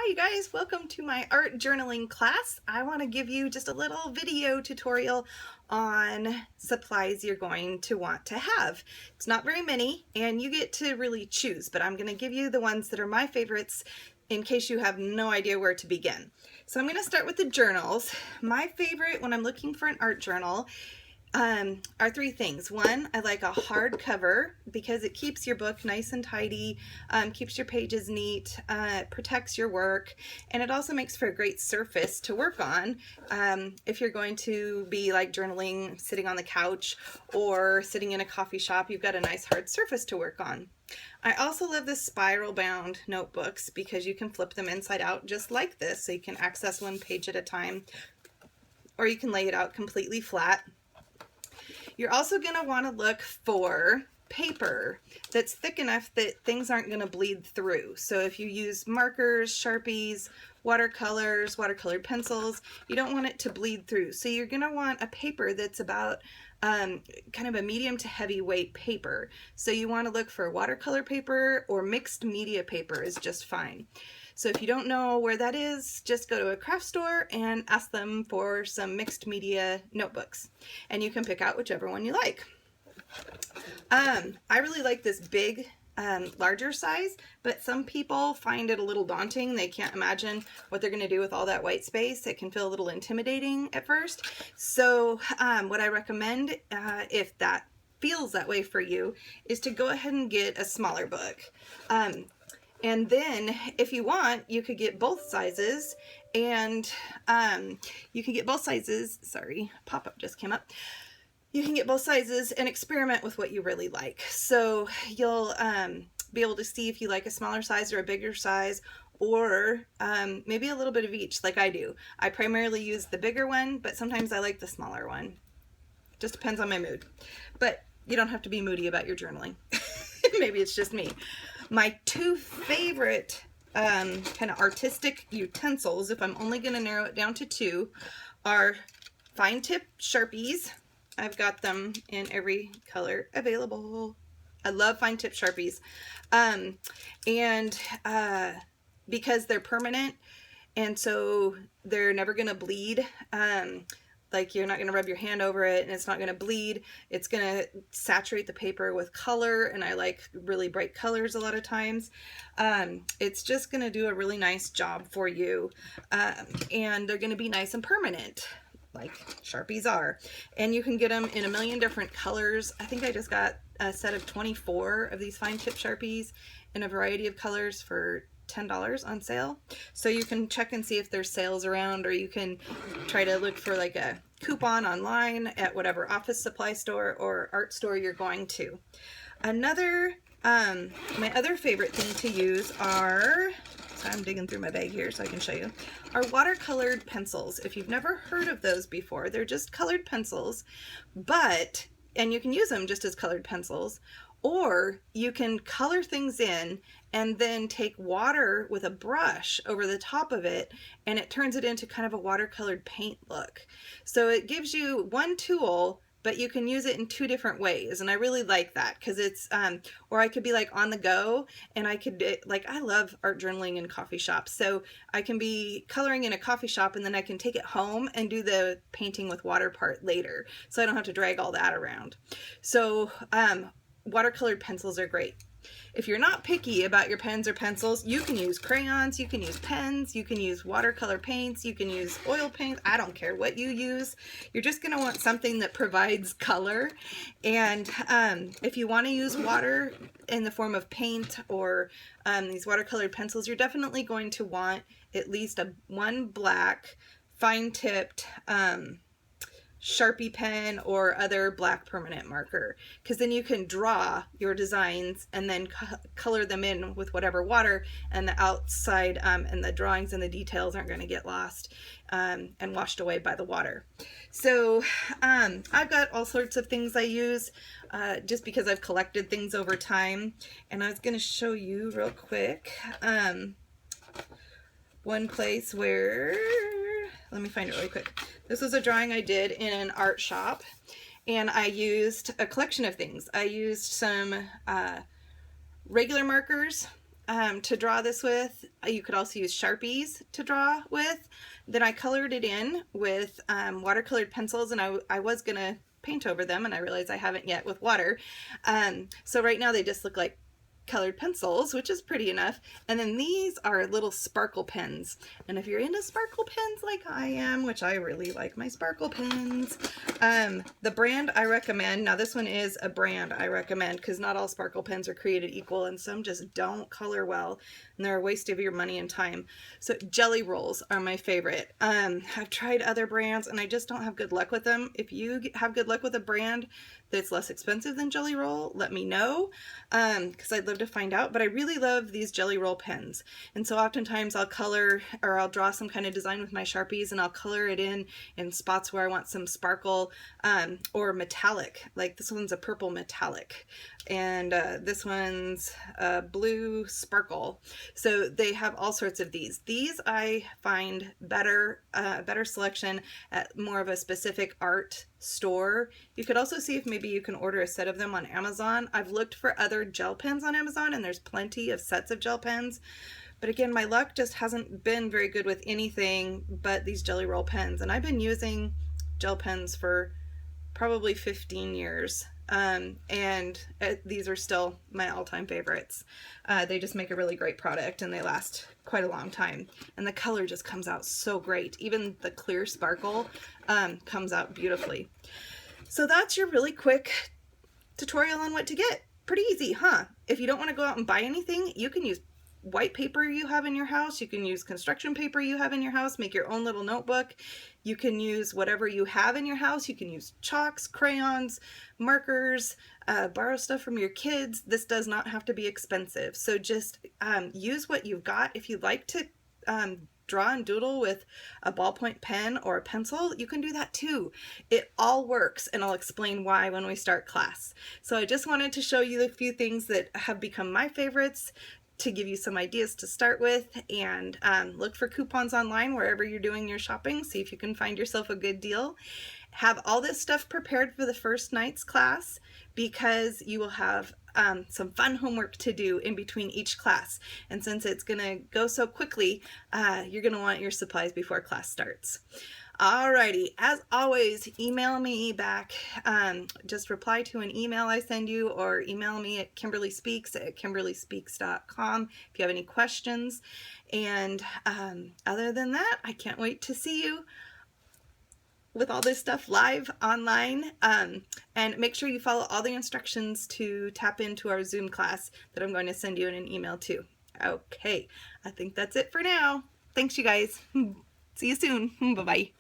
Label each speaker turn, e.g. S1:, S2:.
S1: Hi you guys, welcome to my art journaling class. I want to give you just a little video tutorial on supplies you're going to want to have. It's not very many and you get to really choose, but I'm going to give you the ones that are my favorites in case you have no idea where to begin. So I'm going to start with the journals. My favorite when I'm looking for an art journal are three things. One, I like a hard cover because it keeps your book nice and tidy, keeps your pages neat, protects your work, and it also makes for a great surface to work on if you're going to be like journaling sitting on the couch or sitting in a coffee shop. You've got a nice hard surface to work on. I also love the spiral bound notebooks because you can flip them inside out just like this, so you can access one page at a time, or you can lay it out completely flat. You're also going to want to look for paper that's thick enough that things aren't going to bleed through. So if you use markers, Sharpies, watercolors, watercolored pencils, you don't want it to bleed through. So you're going to want a paper that's about kind of a medium to heavyweight paper. So you want to look for watercolor paper or mixed media paper is just fine. So if you don't know where that is, just go to a craft store and ask them for some mixed media notebooks. And you can pick out whichever one you like. I really like this big, larger size, but some people find it a little daunting. They can't imagine what they're going to do with all that white space. It can feel a little intimidating at first. So what I recommend, if that feels that way for you, is to go ahead and get a smaller book. And then if you want, you could get both sizes, and you can get both sizes, sorry, pop-up just came up. You can get both sizes and experiment with what you really like. So you'll be able to see if you like a smaller size or a bigger size, or maybe a little bit of each like I do. I primarily use the bigger one, but sometimes I like the smaller one. Just depends on my mood. But you don't have to be moody about your journaling. Maybe it's just me. My two favorite kind of artistic utensils, if I'm only going to narrow it down to two, are fine tip Sharpies. I've got them in every color available. I love fine tip Sharpies. Because they're permanent, and so they're never going to bleed. Like you're not going to rub your hand over it and it's not going to bleed. It's going to saturate the paper with color, and I like really bright colors a lot of times. It's just going to do a really nice job for you, and they're going to be nice and permanent like Sharpies are. And you can get them in a million different colors. I think I just got a set of 24 of these fine tip Sharpies in a variety of colors for $10 on sale. So you can check and see if there's sales around, or you can try to look for like a coupon online at whatever office supply store or art store you're going to. Another, my other favorite thing to use are, so I'm digging through my bag here so I can show you, are watercolored pencils. If you've never heard of those before, they're just colored pencils, and you can use them just as colored pencils, or you can color things in and then take water with a brush over the top of it, and it turns it into kind of a watercolored paint look. So it gives you one tool, but you can use it in two different ways, and I really like that because it's, or I could be like on the go, and I could, like, I love art journaling in coffee shops, so I can be coloring in a coffee shop and then I can take it home and do the painting with water part later, so I don't have to drag all that around. So watercolored pencils are great. If you're not picky about your pens or pencils, you can use crayons, you can use pens, you can use watercolor paints, you can use oil paint. I don't care what you use. You're just going to want something that provides color. And if you want to use water in the form of paint or these watercolored pencils, you're definitely going to want at least one black fine-tipped Sharpie pen or other black permanent marker, because then you can draw your designs and then color them in with whatever water, and the outside and the drawings and the details aren't going to get lost and washed away by the water. So I've got all sorts of things I use just because I've collected things over time, and I was going to show you real quick one place where, let me find it really quick. This was a drawing I did in an art shop, and I used a collection of things. I used some regular markers to draw this with. You could also use Sharpies to draw with. Then I colored it in with watercolored pencils, and I was gonna paint over them, and I realized I haven't yet with water. So right now they just look like colored pencils, which is pretty enough. And then these are little sparkle pens. And if you're into sparkle pens like I am, which I really like my sparkle pens, the brand I recommend, now this one is a brand I recommend because not all sparkle pens are created equal and some just don't color well and they're a waste of your money and time. So Jelly Rolls are my favorite. I've tried other brands and I just don't have good luck with them. If you have good luck with a brand that's less expensive than Jelly Roll, let me know, because I'd love to find out. But I really love these Jelly Roll pens, and so oftentimes I'll color or I'll draw some kind of design with my Sharpies and I'll color it in spots where I want some sparkle or metallic. Like this one's a purple metallic, and this one's a blue sparkle. So they have all sorts of these. These I find better selection at more of a specific art store. You could also see if maybe you can order a set of them on Amazon. I've looked for other gel pens on Amazon and there's plenty of sets of gel pens. But again, my luck just hasn't been very good with anything but these Jelly Roll pens. And I've been using gel pens for probably 15 years. These are still my all-time favorites. They just make a really great product and they last quite a long time. And the color just comes out so great. Even the clear sparkle comes out beautifully. So that's your really quick tutorial on what to get. Pretty easy, huh? If you don't want to go out and buy anything, you can use white paper you have in your house. You can use construction paper you have in your house. Make your own little notebook. You can use whatever you have in your house. You can use chalks, crayons, markers, borrow stuff from your kids. This does not have to be expensive. So just use what you've got. If you'd like to draw and doodle with a ballpoint pen or a pencil, you can do that too. It all works, and I'll explain why when we start class. So I just wanted to show you a few things that have become my favorites to give you some ideas to start with, and look for coupons online wherever you're doing your shopping. See if you can find yourself a good deal. Have all this stuff prepared for the first night's class because you will have some fun homework to do in between each class. And since it's gonna go so quickly, you're gonna want your supplies before class starts. Alrighty, as always, email me back. Just reply to an email I send you or email me at kimberlyspeaks@kimberlyspeaks.com if you have any questions. And other than that, I can't wait to see you with all this stuff live online. And make sure you follow all the instructions to tap into our Zoom class that I'm going to send you in an email too. Okay, I think that's it for now. Thanks, you guys. See you soon. Bye-bye.